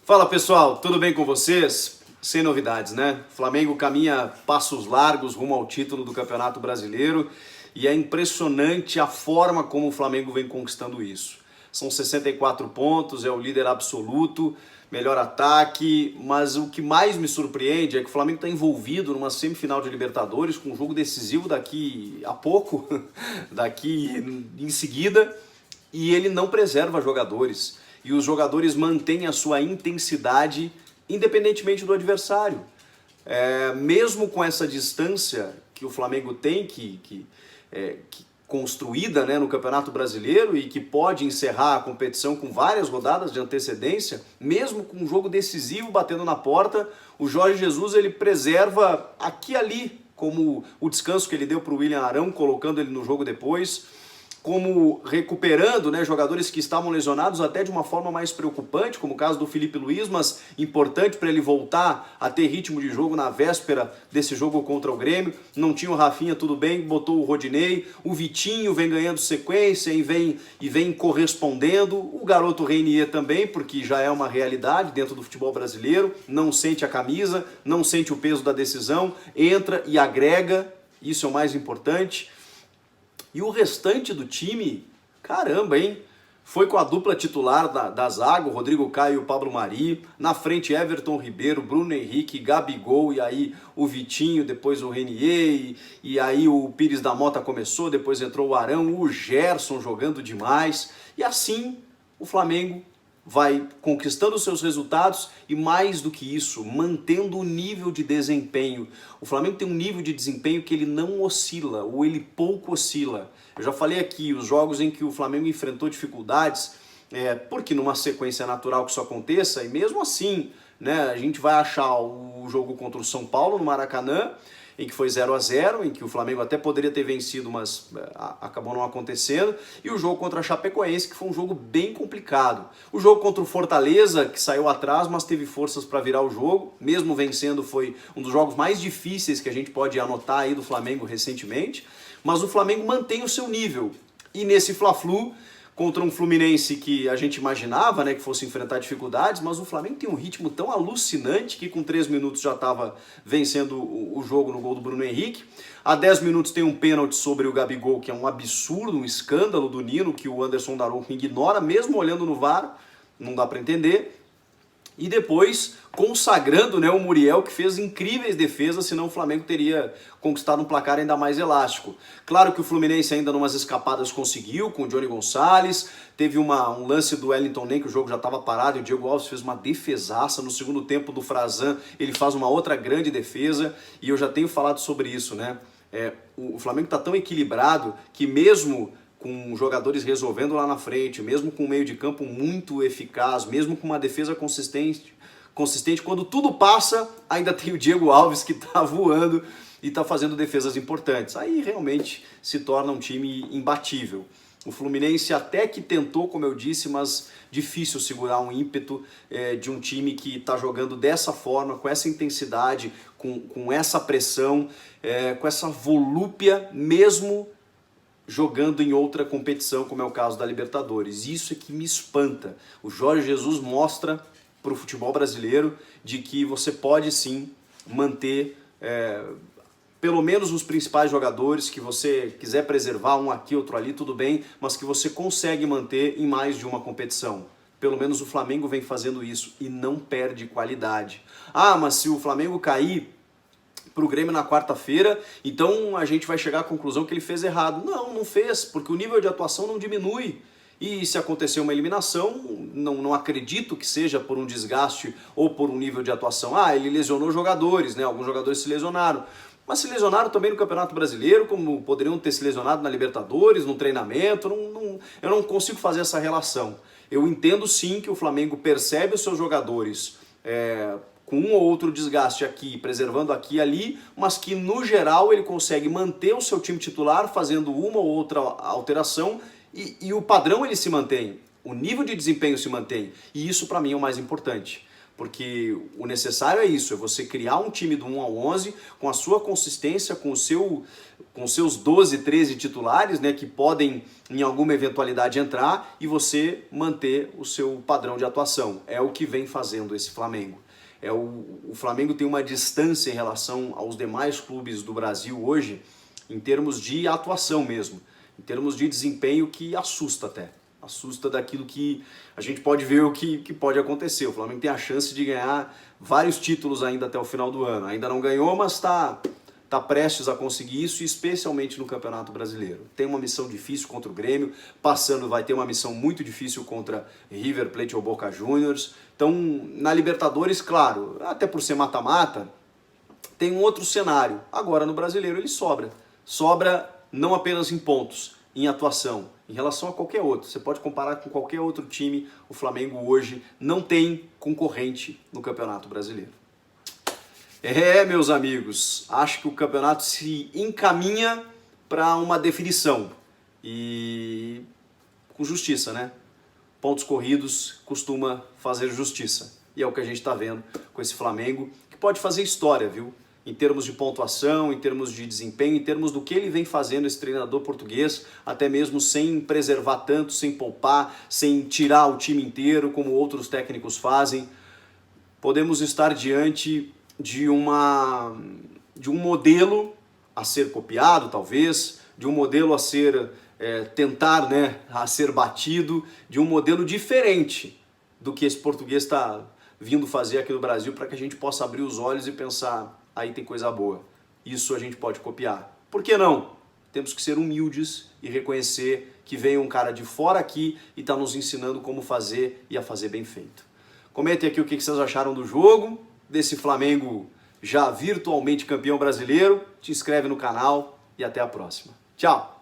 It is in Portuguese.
Fala pessoal, tudo bem com vocês? Sem novidades, né? O Flamengo caminha passos largos rumo ao título do Campeonato Brasileiro e é impressionante a forma como o Flamengo vem conquistando isso. São 64 pontos, é o líder absoluto, melhor ataque, mas o que mais me surpreende é que o Flamengo está envolvido numa semifinal de Libertadores com um jogo decisivo daqui a pouco, daqui em seguida, e ele não preserva jogadores. E os jogadores mantêm a sua intensidade independentemente do adversário. Mesmo com essa distância que o Flamengo tem, que construída, né, no Campeonato Brasileiro e que pode encerrar a competição com várias rodadas de antecedência, mesmo com um jogo decisivo batendo na porta, o Jorge Jesus ele preserva aqui e ali, como o descanso que ele deu para o William Arão, colocando ele no jogo depois, como recuperando, né, jogadores que estavam lesionados até de uma forma mais preocupante, como o caso do Felipe Luiz, mas importante para ele voltar a ter ritmo de jogo na véspera desse jogo contra o Grêmio. Não tinha o Rafinha, tudo bem, botou o Rodinei, o Vitinho vem ganhando sequência e vem correspondendo, o garoto Reinier também, porque já é uma realidade dentro do futebol brasileiro, não sente a camisa, não sente o peso da decisão, entra e agrega, isso é o mais importante. E o restante do time, caramba, hein? Foi com a dupla titular da zaga, o Rodrigo Caio e o Pablo Mari. Na frente, Everton Ribeiro, Bruno Henrique, Gabigol, e aí o Vitinho, depois o Reinier, e aí o Pires da Mota começou, depois entrou o Arão, o Gerson jogando demais. E assim, o Flamengo vai conquistando os seus resultados e, mais do que isso, mantendo o nível de desempenho. O Flamengo tem um nível de desempenho que ele não oscila, ou ele pouco oscila. Eu já falei aqui, os jogos em que o Flamengo enfrentou dificuldades, porque numa sequência natural que isso aconteça, e mesmo assim, né, a gente vai achar o jogo contra o São Paulo no Maracanã, em que foi 0-0, em que o Flamengo até poderia ter vencido, mas acabou não acontecendo, e o jogo contra a Chapecoense, que foi um jogo bem complicado. O jogo contra o Fortaleza, que saiu atrás, mas teve forças para virar o jogo, mesmo vencendo, foi um dos jogos mais difíceis que a gente pode anotar aí do Flamengo recentemente, mas o Flamengo mantém o seu nível, e nesse Fla-Flu, contra um Fluminense que a gente imaginava, né, que fosse enfrentar dificuldades, mas o Flamengo tem um ritmo tão alucinante que com 3 minutos já estava vencendo o jogo no gol do Bruno Henrique. A 10 minutos tem um pênalti sobre o Gabigol, que é um absurdo, um escândalo do Nino, que o Anderson Daronco ignora, mesmo olhando no VAR, não dá para entender. E depois consagrando, né, o Muriel, que fez incríveis defesas, senão o Flamengo teria conquistado um placar ainda mais elástico. Claro que o Fluminense ainda numas escapadas conseguiu, com o Johnny Gonçalves, teve um lance do Wellington Nem, que o jogo já estava parado, e o Diego Alves fez uma defesaça. No segundo tempo do Frazan, ele faz uma outra grande defesa, e eu já tenho falado sobre isso, né? O Flamengo está tão equilibrado que mesmo com jogadores resolvendo lá na frente, mesmo com um meio de campo muito eficaz, mesmo com uma defesa consistente, quando tudo passa, ainda tem o Diego Alves que está voando e está fazendo defesas importantes. Aí realmente se torna um time imbatível. O Fluminense até que tentou, como eu disse, mas difícil segurar um ímpeto de um time que está jogando dessa forma, com essa intensidade, com essa pressão, com essa volúpia, mesmo jogando em outra competição, como é o caso da Libertadores. Isso é que me espanta. O Jorge Jesus mostra para o futebol brasileiro de que você pode sim manter pelo menos os principais jogadores, que você quiser preservar um aqui, outro ali, tudo bem, mas que você consegue manter em mais de uma competição. Pelo menos o Flamengo vem fazendo isso e não perde qualidade. Ah, mas se o Flamengo cair para o Grêmio na quarta-feira, então a gente vai chegar à conclusão que ele fez errado. Não, não fez, porque o nível de atuação não diminui. E se acontecer uma eliminação, não acredito que seja por um desgaste ou por um nível de atuação. Ah, ele lesionou jogadores, né? Alguns jogadores se lesionaram. Mas se lesionaram também no Campeonato Brasileiro, como poderiam ter se lesionado na Libertadores, no treinamento. Eu não consigo fazer essa relação. Eu entendo sim que o Flamengo percebe os seus jogadores com um ou outro desgaste aqui, preservando aqui e ali, mas que no geral ele consegue manter o seu time titular fazendo uma ou outra alteração e o padrão ele se mantém, o nível de desempenho se mantém, e isso para mim é o mais importante. Porque o necessário é isso, é você criar um time do 1 ao 11 com a sua consistência, com seus 12, 13 titulares, né, que podem em alguma eventualidade entrar, e você manter o seu padrão de atuação. É o que vem fazendo esse Flamengo. O Flamengo tem uma distância em relação aos demais clubes do Brasil hoje, em termos de atuação mesmo, em termos de desempenho, que assusta até. Assusta daquilo que a gente pode ver o que pode acontecer. O Flamengo tem a chance de ganhar vários títulos ainda até o final do ano. Ainda não ganhou, mas está prestes a conseguir isso, especialmente no Campeonato Brasileiro. Tem uma missão difícil contra o Grêmio, passando vai ter uma missão muito difícil contra River Plate ou Boca Juniors. Então, na Libertadores, claro, até por ser mata-mata, tem um outro cenário. Agora, no Brasileiro, ele sobra. Sobra não apenas em pontos, em atuação, em relação a qualquer outro. Você pode comparar com qualquer outro time, o Flamengo hoje não tem concorrente no Campeonato Brasileiro. Meus amigos, acho que o campeonato se encaminha para uma definição e com justiça, né? Pontos corridos costuma fazer justiça, e é o que a gente está vendo com esse Flamengo, que pode fazer história, viu? Em termos de pontuação, em termos de desempenho, em termos do que ele vem fazendo, esse treinador português, até mesmo sem preservar tanto, sem poupar, sem tirar o time inteiro, como outros técnicos fazem. Podemos estar diante de um modelo a ser copiado, talvez, de um modelo a ser, tentar, né, a ser batido, de um modelo diferente do que esse português está vindo fazer aqui no Brasil, para que a gente possa abrir os olhos e pensar, aí tem coisa boa, isso a gente pode copiar. Por que não? Temos que ser humildes e reconhecer que veio um cara de fora aqui e está nos ensinando como fazer e a fazer bem feito. Comentem aqui o que vocês acharam do jogo, desse Flamengo já virtualmente campeão brasileiro. Te inscreve no canal e até a próxima. Tchau!